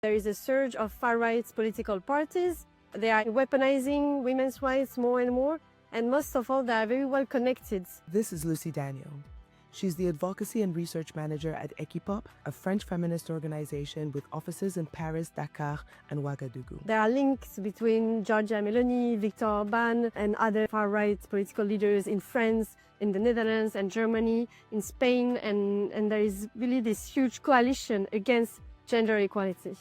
There is a surge of far-right political parties. They are weaponizing women's rights more and more, and most of all, they are very well connected. This is Lucie Daniel. She's the Advocacy and Research Manager at Equipop, a French feminist organization with offices in Paris, Dakar, and Ouagadougou. There are links between Giorgia Meloni, Viktor Orban, and other far-right political leaders in France, in the Netherlands and Germany, in Spain, and there is really this huge coalition against gender equality.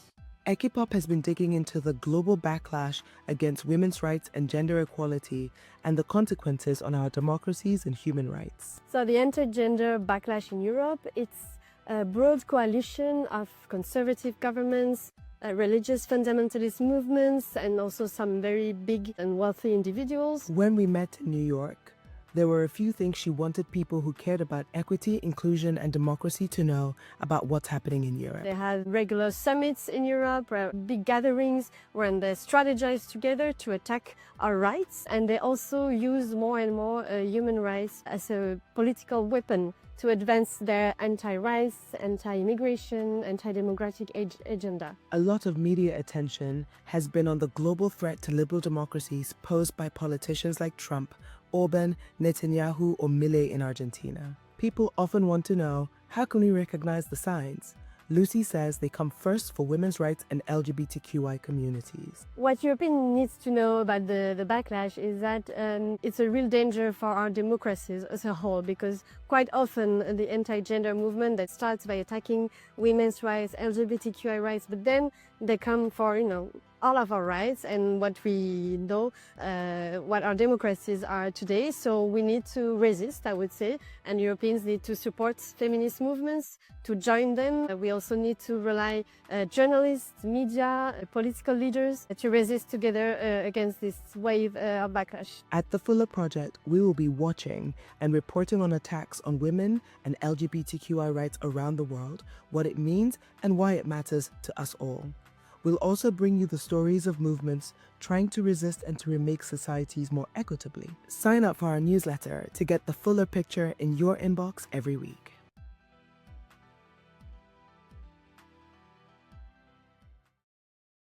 Equipop has been digging into the global backlash against women's rights and gender equality and the consequences on our democracies and human rights. So the anti-gender backlash in Europe, it's a broad coalition of conservative governments, religious fundamentalist movements, and also some very big and wealthy individuals. When we met in New York, there were a few things she wanted people who cared about equity, inclusion, and democracy to know about what's happening in Europe. They had regular summits in Europe, big gatherings where they strategize together to attack our rights. And they also use more and more human rights as a political weapon to advance their anti-rights, anti-immigration, anti-democratic agenda. A lot of media attention has been on the global threat to liberal democracies posed by politicians like Trump, Orban, Netanyahu, or Milei in Argentina. People often want to know, how can we recognize the signs? Lucie says they come first for women's rights and LGBTQI communities. What Europeans needs to know about the backlash is that it's a real danger for our democracies as a whole, because quite often the anti-gender movement that starts by attacking women's rights, LGBTQI rights, but then they come for, all of our rights and what we know, what our democracies are today. So we need to resist, I would say, and Europeans need to support feminist movements, to join them. We also need to rely journalists, media, political leaders to resist together against this wave of backlash. At the Fuller Project, we will be watching and reporting on attacks on women and LGBTQI rights around the world, what it means and why it matters to us all. We'll also bring you the stories of movements trying to resist and to remake societies more equitably. Sign up for our newsletter to get the fuller picture in your inbox every week.